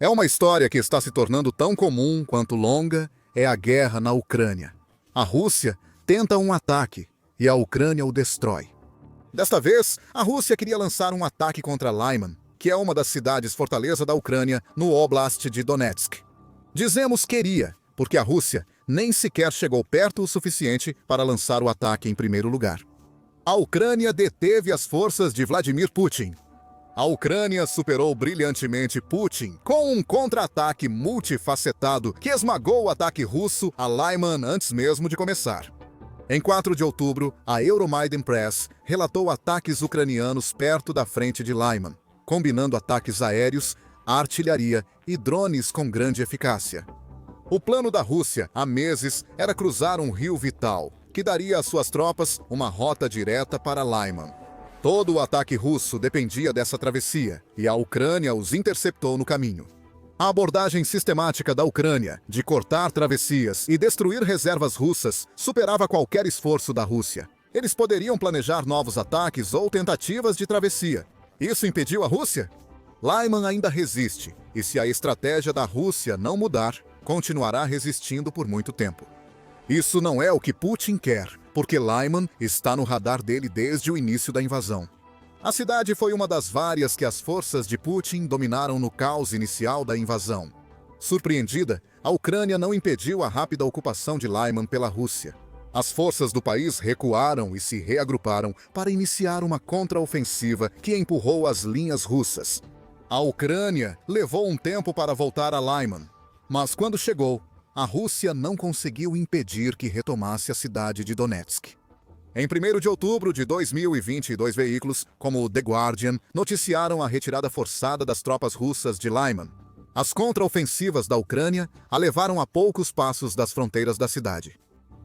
É uma história que está se tornando tão comum quanto longa é a guerra na Ucrânia. A Rússia tenta um ataque e a Ucrânia o destrói. Desta vez, a Rússia queria lançar um ataque contra Lyman, que é uma das cidades fortaleza da Ucrânia, no Oblast de Donetsk. Dizemos queria, porque a Rússia nem sequer chegou perto o suficiente para lançar o ataque em primeiro lugar. A Ucrânia deteve as forças de Vladimir Putin. A Ucrânia superou brilhantemente Putin com um contra-ataque multifacetado que esmagou o ataque russo a Lyman antes mesmo de começar. Em 4 de outubro, a Euromaidan Press relatou ataques ucranianos perto da frente de Lyman, combinando ataques aéreos, artilharia e drones com grande eficácia. O plano da Rússia, há meses, era cruzar um rio vital, que daria às suas tropas uma rota direta para Lyman. Todo o ataque russo dependia dessa travessia, e a Ucrânia os interceptou no caminho. A abordagem sistemática da Ucrânia de cortar travessias e destruir reservas russas superava qualquer esforço da Rússia. Eles poderiam planejar novos ataques ou tentativas de travessia. Isso impediu a Rússia? Lyman ainda resiste, e se a estratégia da Rússia não mudar, continuará resistindo por muito tempo. Isso não é o que Putin quer, porque Lyman está no radar dele desde o início da invasão. A cidade foi uma das várias que as forças de Putin dominaram no caos inicial da invasão. Surpreendida, a Ucrânia não impediu a rápida ocupação de Lyman pela Rússia. As forças do país recuaram e se reagruparam para iniciar uma contraofensiva que empurrou as linhas russas. A Ucrânia levou um tempo para voltar a Lyman, mas quando chegou, a Rússia não conseguiu impedir que retomasse a cidade de Donetsk. Em 1º de outubro de 2022, veículos como o The Guardian noticiaram a retirada forçada das tropas russas de Lyman. As contraofensivas da Ucrânia a levaram a poucos passos das fronteiras da cidade.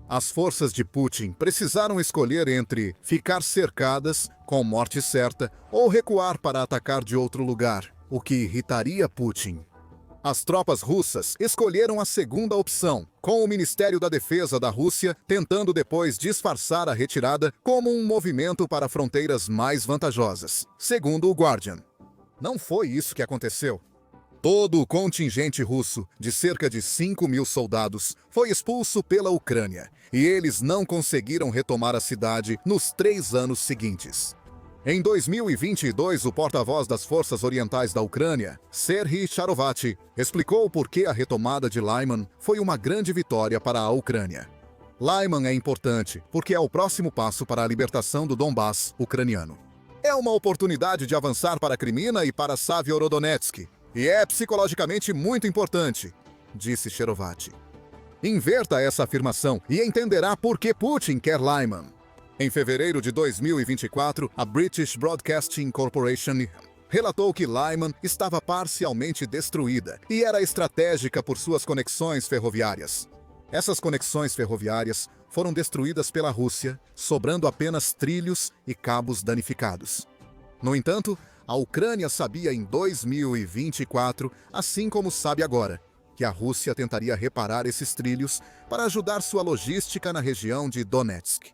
As forças de Putin precisaram escolher entre ficar cercadas, com morte certa, ou recuar para atacar de outro lugar, o que irritaria Putin. As tropas russas escolheram a segunda opção, com o Ministério da Defesa da Rússia tentando depois disfarçar a retirada como um movimento para fronteiras mais vantajosas, segundo o Guardian. Não foi isso que aconteceu. Todo o contingente russo, de cerca de 5.000 soldados, foi expulso pela Ucrânia, e eles não conseguiram retomar a cidade nos 3 anos seguintes. Em 2022, o porta-voz das Forças Orientais da Ucrânia, Serhiy Charovati, explicou por que a retomada de Lyman foi uma grande vitória para a Ucrânia. Lyman é importante porque é o próximo passo para a libertação do Donbass ucraniano. É uma oportunidade de avançar para Crimea e para Saviorodonetsk, e é psicologicamente muito importante, disse Charovati. Inverta essa afirmação e entenderá por que Putin quer Lyman. Em fevereiro de 2024, a British Broadcasting Corporation relatou que Lyman estava parcialmente destruída e era estratégica por suas conexões ferroviárias. Essas conexões ferroviárias foram destruídas pela Rússia, sobrando apenas trilhos e cabos danificados. No entanto, a Ucrânia sabia em 2024, assim como sabe agora, que a Rússia tentaria reparar esses trilhos para ajudar sua logística na região de Donetsk.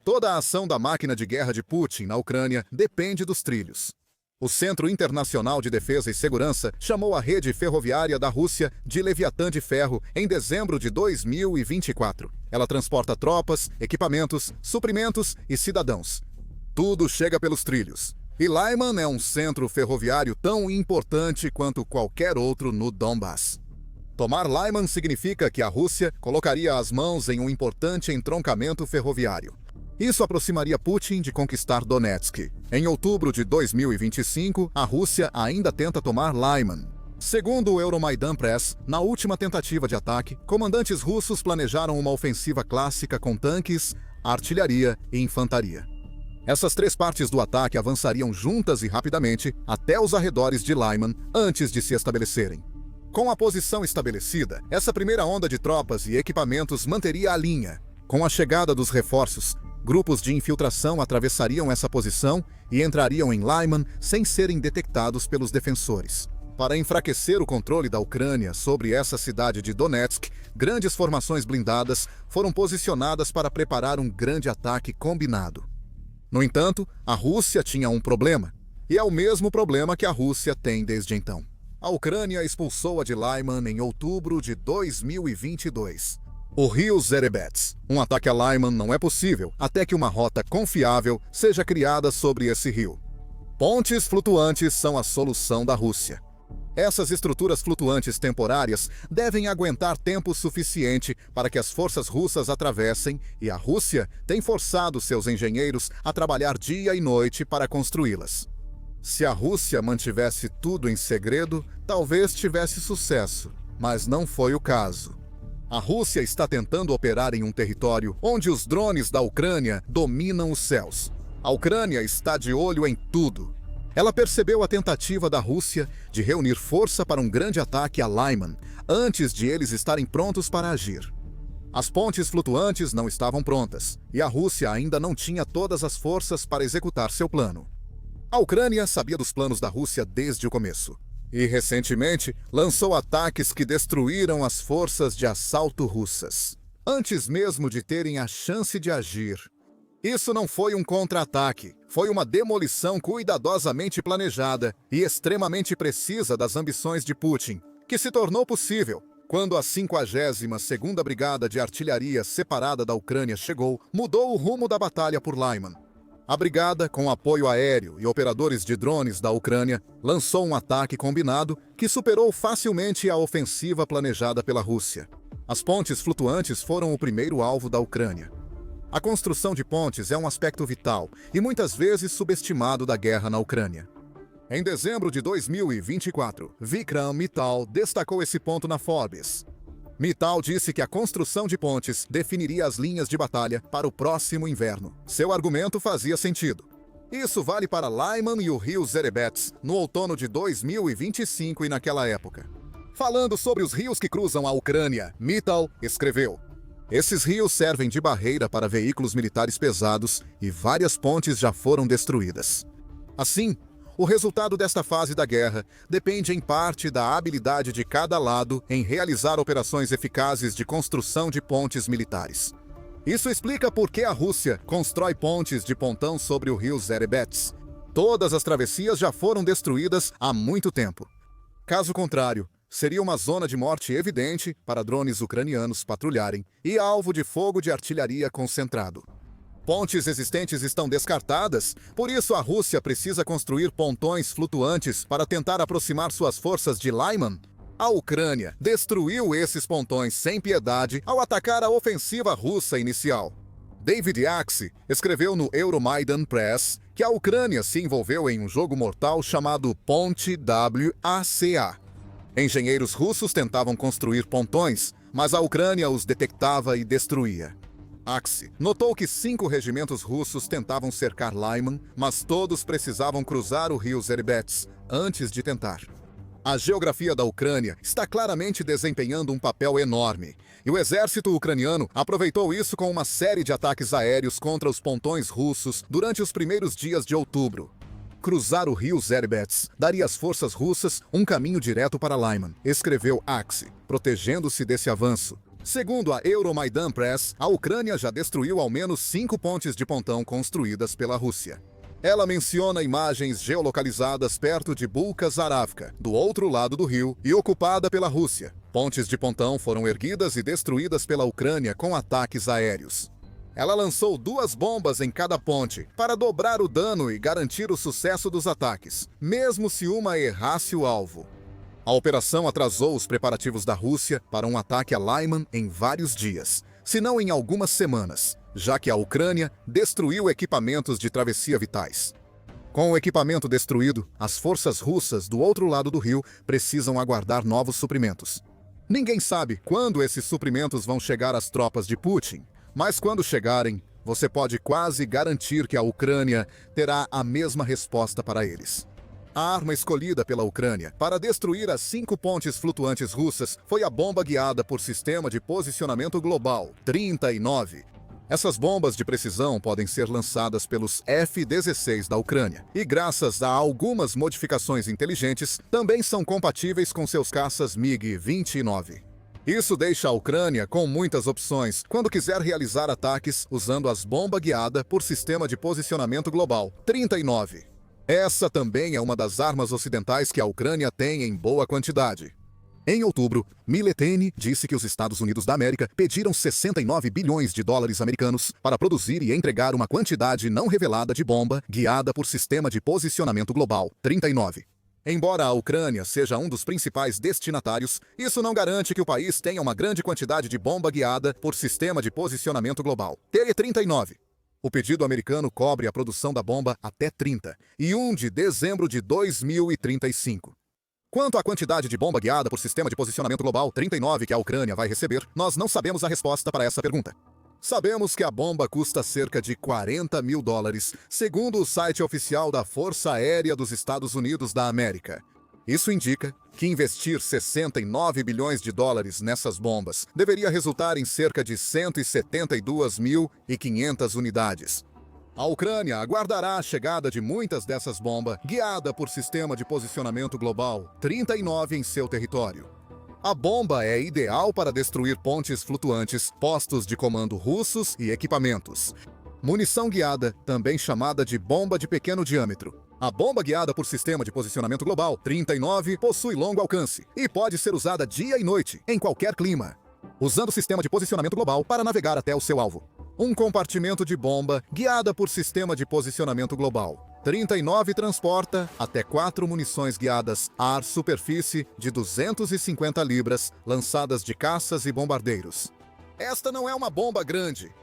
Toda a ação da máquina de guerra de Putin na Ucrânia depende dos trilhos. O Centro Internacional de Defesa e Segurança chamou a rede ferroviária da Rússia de Leviatã de Ferro em dezembro de 2024. Ela transporta tropas, equipamentos, suprimentos e cidadãos. Tudo chega pelos trilhos. E Lyman é um centro ferroviário tão importante quanto qualquer outro no Donbass. Tomar Lyman significa que a Rússia colocaria as mãos em um importante entroncamento ferroviário. Isso aproximaria Putin de conquistar Donetsk. Em outubro de 2025, a Rússia ainda tenta tomar Lyman. Segundo o Euromaidan Press, na última tentativa de ataque, comandantes russos planejaram uma ofensiva clássica com tanques, artilharia e infantaria. Essas 3 partes do ataque avançariam juntas e rapidamente até os arredores de Lyman antes de se estabelecerem. Com a posição estabelecida, essa primeira onda de tropas e equipamentos manteria a linha. Com a chegada dos reforços, grupos de infiltração atravessariam essa posição e entrariam em Lyman sem serem detectados pelos defensores. Para enfraquecer o controle da Ucrânia sobre essa cidade de Donetsk, grandes formações blindadas foram posicionadas para preparar um grande ataque combinado. No entanto, a Rússia tinha um problema, e é o mesmo problema que a Rússia tem desde então. A Ucrânia expulsou-a de Lyman em outubro de 2022. O rio Zerebets. Um ataque a Lyman não é possível até que uma rota confiável seja criada sobre esse rio. Pontes flutuantes são a solução da Rússia. Essas estruturas flutuantes temporárias devem aguentar tempo suficiente para que as forças russas atravessem, e a Rússia tem forçado seus engenheiros a trabalhar dia e noite para construí-las. Se a Rússia mantivesse tudo em segredo, talvez tivesse sucesso, mas não foi o caso. A Rússia está tentando operar em um território onde os drones da Ucrânia dominam os céus. A Ucrânia está de olho em tudo. Ela percebeu a tentativa da Rússia de reunir força para um grande ataque a Lyman, antes de eles estarem prontos para agir. As pontes flutuantes não estavam prontas, e a Rússia ainda não tinha todas as forças para executar seu plano. A Ucrânia sabia dos planos da Rússia desde o começo, e recentemente lançou ataques que destruíram as forças de assalto russas, antes mesmo de terem a chance de agir. Isso não foi um contra-ataque, foi uma demolição cuidadosamente planejada e extremamente precisa das ambições de Putin, que se tornou possível quando a 52ª Brigada de Artilharia separada da Ucrânia chegou, mudou o rumo da batalha por Lyman. A brigada, com apoio aéreo e operadores de drones da Ucrânia, lançou um ataque combinado que superou facilmente a ofensiva planejada pela Rússia. As pontes flutuantes foram o primeiro alvo da Ucrânia. A construção de pontes é um aspecto vital e muitas vezes subestimado da guerra na Ucrânia. Em dezembro de 2024, Vikram Mittal destacou esse ponto na Forbes. Mittal disse que a construção de pontes definiria as linhas de batalha para o próximo inverno. Seu argumento fazia sentido. Isso vale para Lyman e o rio Zerebets no outono de 2025 e naquela época. Falando sobre os rios que cruzam a Ucrânia, Mittal escreveu: esses rios servem de barreira para veículos militares pesados e várias pontes já foram destruídas. Assim, o resultado desta fase da guerra depende em parte da habilidade de cada lado em realizar operações eficazes de construção de pontes militares. Isso explica por que a Rússia constrói pontes de pontão sobre o rio Zerebets. Todas as travessias já foram destruídas há muito tempo. Caso contrário, seria uma zona de morte evidente para drones ucranianos patrulharem e alvo de fogo de artilharia concentrado. Pontes existentes estão descartadas, por isso a Rússia precisa construir pontões flutuantes para tentar aproximar suas forças de Lyman. A Ucrânia destruiu esses pontões sem piedade ao atacar a ofensiva russa inicial. David Axe escreveu no Euromaidan Press que a Ucrânia se envolveu em um jogo mortal chamado Ponte WACA. Engenheiros russos tentavam construir pontões, mas a Ucrânia os detectava e destruía. Axe notou que 5 regimentos russos tentavam cercar Lyman, mas todos precisavam cruzar o rio Zerebets antes de tentar. A geografia da Ucrânia está claramente desempenhando um papel enorme, e o exército ucraniano aproveitou isso com uma série de ataques aéreos contra os pontões russos durante os primeiros dias de outubro. Cruzar o rio Zerebets daria às forças russas um caminho direto para Lyman, escreveu Axe, protegendo-se desse avanço. Segundo a Euromaidan Press, a Ucrânia já destruiu ao menos 5 pontes de pontão construídas pela Rússia. Ela menciona imagens geolocalizadas perto de Bulka-Zaravka, do outro lado do rio, e ocupada pela Rússia. Pontes de pontão foram erguidas e destruídas pela Ucrânia com ataques aéreos. Ela lançou 2 bombas em cada ponte para dobrar o dano e garantir o sucesso dos ataques, mesmo se uma errasse o alvo. A operação atrasou os preparativos da Rússia para um ataque a Lyman em vários dias, se não em algumas semanas, já que a Ucrânia destruiu equipamentos de travessia vitais. Com o equipamento destruído, as forças russas do outro lado do rio precisam aguardar novos suprimentos. Ninguém sabe quando esses suprimentos vão chegar às tropas de Putin, mas quando chegarem, você pode quase garantir que a Ucrânia terá a mesma resposta para eles. A arma escolhida pela Ucrânia para destruir as 5 pontes flutuantes russas foi a bomba guiada por Sistema de Posicionamento Global, 39. Essas bombas de precisão podem ser lançadas pelos F-16 da Ucrânia e, graças a algumas modificações inteligentes, também são compatíveis com seus caças MiG-29. Isso deixa a Ucrânia com muitas opções quando quiser realizar ataques usando as bombas guiadas por Sistema de Posicionamento Global, 39. Essa também é uma das armas ocidentais que a Ucrânia tem em boa quantidade. Em outubro, Milleteni disse que os Estados Unidos da América pediram 69 bilhões de dólares americanos para produzir e entregar uma quantidade não revelada de bomba guiada por Sistema de Posicionamento Global 39. Embora a Ucrânia seja um dos principais destinatários, isso não garante que o país tenha uma grande quantidade de bomba guiada por Sistema de Posicionamento Global T39. O pedido americano cobre a produção da bomba até 31 de dezembro de 2035. Quanto à quantidade de bomba guiada por Sistema de Posicionamento Global 39 que a Ucrânia vai receber, nós não sabemos a resposta para essa pergunta. Sabemos que a bomba custa cerca de 40 mil dólares, segundo o site oficial da Força Aérea dos Estados Unidos da América. Isso indica que investir 69 bilhões de dólares nessas bombas deveria resultar em cerca de 172.500 unidades. A Ucrânia aguardará a chegada de muitas dessas bombas, guiada por Sistema de Posicionamento Global 39 em seu território. A bomba é ideal para destruir pontes flutuantes, postos de comando russos e equipamentos. Munição guiada, também chamada de bomba de pequeno diâmetro. A bomba guiada por Sistema de Posicionamento Global 39 possui longo alcance e pode ser usada dia e noite, em qualquer clima, usando o Sistema de Posicionamento Global para navegar até o seu alvo. Um compartimento de bomba guiada por Sistema de Posicionamento Global 39 transporta até 4 munições guiadas ar-superfície de 250 libras, lançadas de caças e bombardeiros. Esta não é uma bomba grande.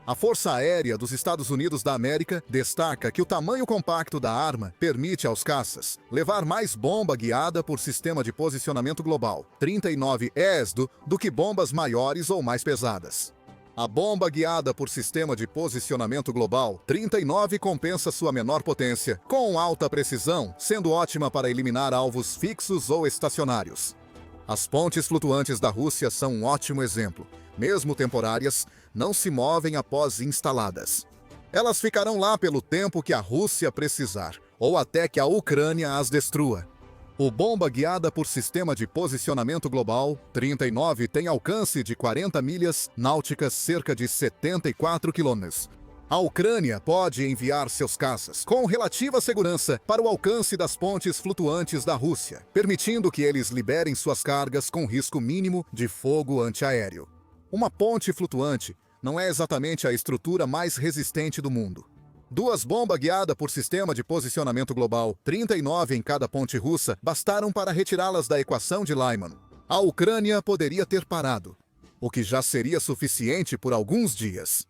A Força Aérea dos Estados Unidos da América destaca que o tamanho compacto da arma permite aos caças levar mais bomba guiada por Sistema de Posicionamento Global 39 ESDO do que bombas maiores ou mais pesadas. A bomba guiada por Sistema de Posicionamento Global 39 compensa sua menor potência, com alta precisão, sendo ótima para eliminar alvos fixos ou estacionários. As pontes flutuantes da Rússia são um ótimo exemplo. Mesmo temporárias, não se movem após instaladas. Elas ficarão lá pelo tempo que a Rússia precisar, ou até que a Ucrânia as destrua. O bomba guiada por Sistema de Posicionamento Global 39 tem alcance de 40 milhas náuticas, cerca de 74 quilômetros. A Ucrânia pode enviar seus caças com relativa segurança para o alcance das pontes flutuantes da Rússia, permitindo que eles liberem suas cargas com risco mínimo de fogo antiaéreo. Uma ponte flutuante não é exatamente a estrutura mais resistente do mundo. 2 bombas guiadas por Sistema de Posicionamento Global 39 em cada ponte russa bastaram para retirá-las da equação de Lyman. A Ucrânia poderia ter parado, o que já seria suficiente por alguns dias.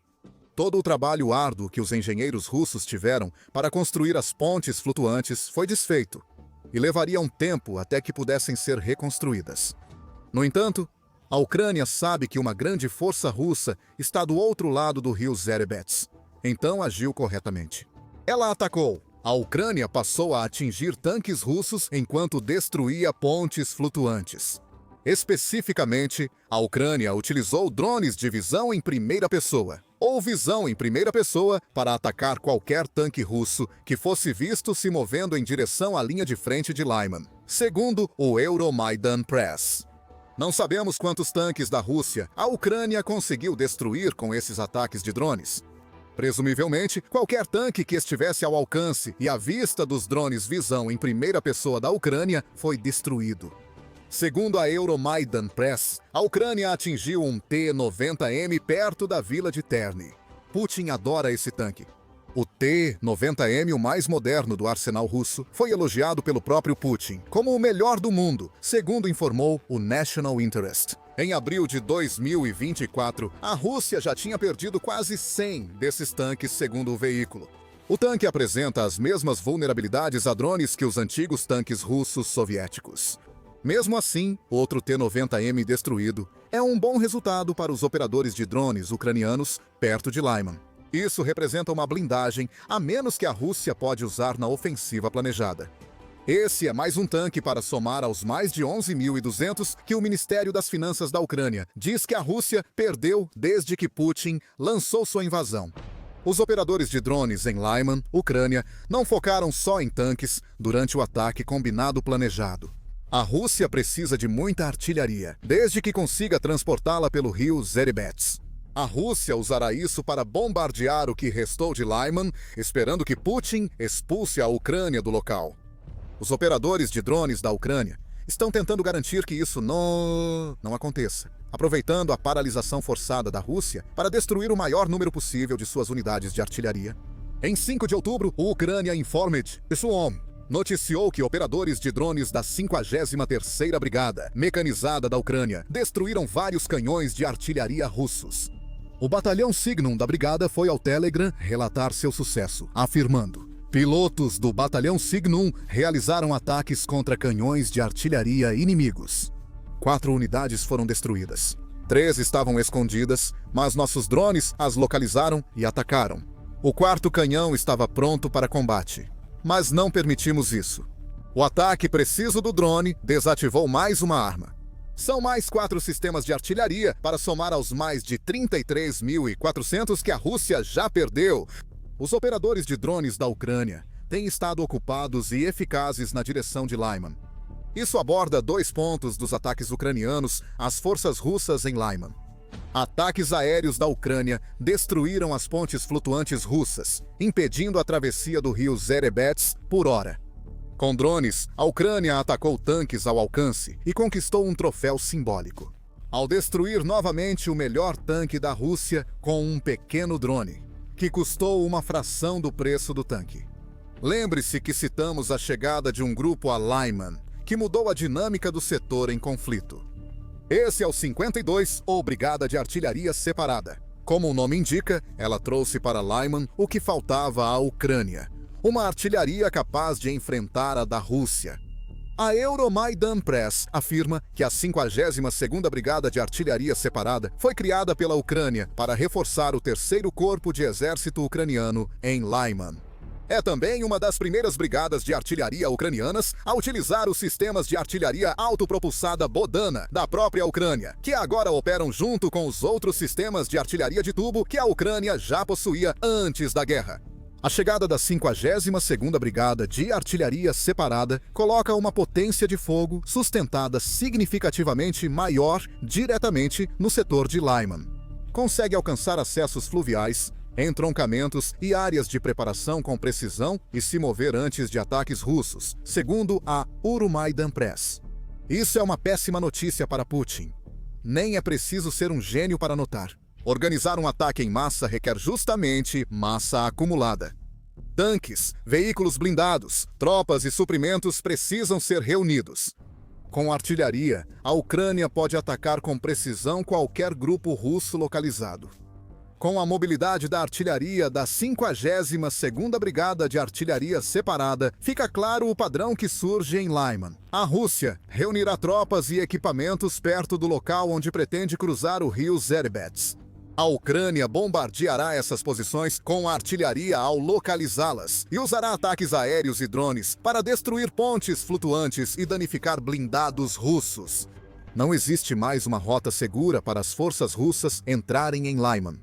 Todo o trabalho árduo que os engenheiros russos tiveram para construir as pontes flutuantes foi desfeito, e levaria um tempo até que pudessem ser reconstruídas. No entanto, a Ucrânia sabe que uma grande força russa está do outro lado do rio Zerebets. Então agiu corretamente. Ela atacou. A Ucrânia passou a atingir tanques russos enquanto destruía pontes flutuantes. Especificamente, a Ucrânia utilizou drones de visão em primeira pessoa, ou visão em primeira pessoa, para atacar qualquer tanque russo que fosse visto se movendo em direção à linha de frente de Lyman, segundo o Euromaidan Press. Não sabemos quantos tanques da Rússia a Ucrânia conseguiu destruir com esses ataques de drones. Presumivelmente, qualquer tanque que estivesse ao alcance e à vista dos drones visão em primeira pessoa da Ucrânia foi destruído. Segundo a Euromaidan Press, a Ucrânia atingiu um T-90M perto da vila de Terny. Putin adora esse tanque. O T-90M, o mais moderno do arsenal russo, foi elogiado pelo próprio Putin como o melhor do mundo, segundo informou o National Interest. Em abril de 2024, a Rússia já tinha perdido quase 100 desses tanques, segundo o veículo. O tanque apresenta as mesmas vulnerabilidades a drones que os antigos tanques russos soviéticos. Mesmo assim, outro T-90M destruído é um bom resultado para os operadores de drones ucranianos perto de Lyman. Isso representa uma blindagem, a menos que a Rússia pode usar na ofensiva planejada. Esse é mais um tanque para somar aos mais de 11.200 que o Ministério das Finanças da Ucrânia diz que a Rússia perdeu desde que Putin lançou sua invasão. Os operadores de drones em Lyman, Ucrânia, não focaram só em tanques durante o ataque combinado planejado. A Rússia precisa de muita artilharia, desde que consiga transportá-la pelo rio Zerebets. A Rússia usará isso para bombardear o que restou de Lyman, esperando que Putin expulse a Ucrânia do local. Os operadores de drones da Ucrânia estão tentando garantir que isso não aconteça, aproveitando a paralisação forçada da Rússia para destruir o maior número possível de suas unidades de artilharia. Em 5 de outubro, o Ucrânia Informed noticiou que operadores de drones da 53ª Brigada Mecanizada da Ucrânia destruíram vários canhões de artilharia russos. O batalhão Signum da brigada foi ao Telegram relatar seu sucesso, afirmando: pilotos do batalhão Signum realizaram ataques contra canhões de artilharia inimigos. 4 unidades foram destruídas. 3 estavam escondidas, mas nossos drones as localizaram e atacaram. O 4º canhão estava pronto para combate, mas não permitimos isso. O ataque preciso do drone desativou mais uma arma. São mais 4 sistemas de artilharia para somar aos mais de 33.400 que a Rússia já perdeu. Os operadores de drones da Ucrânia têm estado ocupados e eficazes na direção de Lyman. Isso aborda 2 pontos dos ataques ucranianos às forças russas em Lyman. Ataques aéreos da Ucrânia destruíram as pontes flutuantes russas, impedindo a travessia do rio Zerebets por hora. Com drones, a Ucrânia atacou tanques ao alcance e conquistou um troféu simbólico, ao destruir novamente o melhor tanque da Rússia com um pequeno drone, que custou uma fração do preço do tanque. Lembre-se que citamos a chegada de um grupo a Lyman, que mudou a dinâmica do setor em conflito. Esse é o 52, ou Brigada de Artilharia Separada. Como o nome indica, ela trouxe para Lyman o que faltava à Ucrânia: uma artilharia capaz de enfrentar a da Rússia. A Euromaidan Press afirma que a 52ª Brigada de Artilharia Separada foi criada pela Ucrânia para reforçar o 3º Corpo de Exército Ucraniano em Lyman. É também uma das primeiras brigadas de artilharia ucranianas a utilizar os sistemas de artilharia autopropulsada Bodana da própria Ucrânia, que agora operam junto com os outros sistemas de artilharia de tubo que a Ucrânia já possuía antes da guerra. A chegada da 52ª Brigada de Artilharia Separada coloca uma potência de fogo sustentada significativamente maior diretamente no setor de Lyman. Consegue alcançar acessos fluviais, entroncamentos e áreas de preparação com precisão e se mover antes de ataques russos, segundo a Euromaidan Press. Isso é uma péssima notícia para Putin. Nem é preciso ser um gênio para notar. Organizar um ataque em massa requer justamente massa acumulada. Tanques, veículos blindados, tropas e suprimentos precisam ser reunidos. Com artilharia, a Ucrânia pode atacar com precisão qualquer grupo russo localizado. Com a mobilidade da artilharia da 52ª Brigada de Artilharia Separada, fica claro o padrão que surge em Lyman. A Rússia reunirá tropas e equipamentos perto do local onde pretende cruzar o rio Zerebets. A Ucrânia bombardeará essas posições com a artilharia ao localizá-las e usará ataques aéreos e drones para destruir pontes flutuantes e danificar blindados russos. Não existe mais uma rota segura para as forças russas entrarem em Lyman.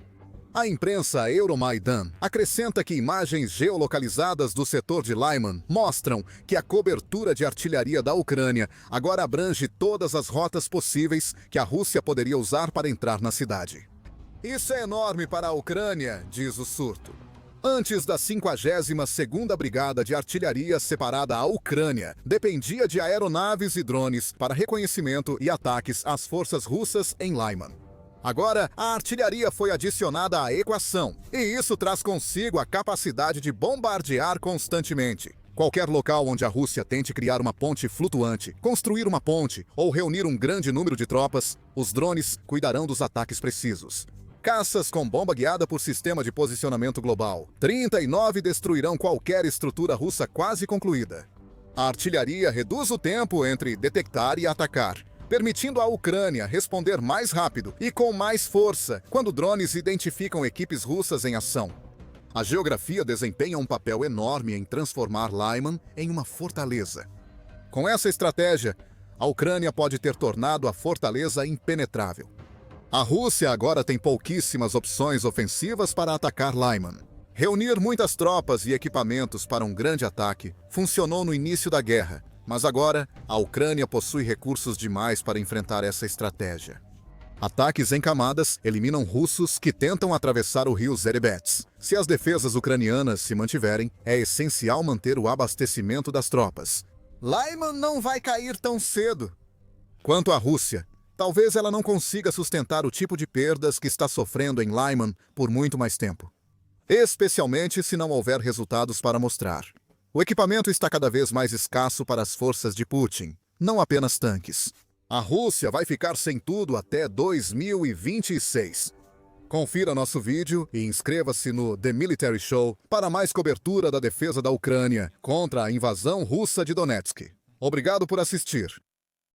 A imprensa Euromaidan acrescenta que imagens geolocalizadas do setor de Lyman mostram que a cobertura de artilharia da Ucrânia agora abrange todas as rotas possíveis que a Rússia poderia usar para entrar na cidade. Isso é enorme para a Ucrânia, diz o surto. Antes da 52ª Brigada de Artilharia Separada, a Ucrânia dependia de aeronaves e drones para reconhecimento e ataques às forças russas em Lyman. Agora, a artilharia foi adicionada à equação, e isso traz consigo a capacidade de bombardear constantemente. Qualquer local onde a Rússia tente criar uma ponte flutuante, construir uma ponte ou reunir um grande número de tropas, os drones cuidarão dos ataques precisos. Caças com bomba guiada por sistema de posicionamento global. 39 destruirão qualquer estrutura russa quase concluída. A artilharia reduz o tempo entre detectar e atacar, permitindo à Ucrânia responder mais rápido e com mais força quando drones identificam equipes russas em ação. A geografia desempenha um papel enorme em transformar Lyman em uma fortaleza. Com essa estratégia, a Ucrânia pode ter tornado a fortaleza impenetrável. A Rússia agora tem pouquíssimas opções ofensivas para atacar Lyman. Reunir muitas tropas e equipamentos para um grande ataque funcionou no início da guerra, mas agora a Ucrânia possui recursos demais para enfrentar essa estratégia. Ataques em camadas eliminam russos que tentam atravessar o rio Zeribets. Se as defesas ucranianas se mantiverem, é essencial manter o abastecimento das tropas. Lyman não vai cair tão cedo. Quanto à Rússia, talvez ela não consiga sustentar o tipo de perdas que está sofrendo em Lyman por muito mais tempo. Especialmente se não houver resultados para mostrar. O equipamento está cada vez mais escasso para as forças de Putin, não apenas tanques. A Rússia vai ficar sem tudo até 2026. Confira nosso vídeo e inscreva-se no The Military Show para mais cobertura da defesa da Ucrânia contra a invasão russa de Donetsk. Obrigado por assistir.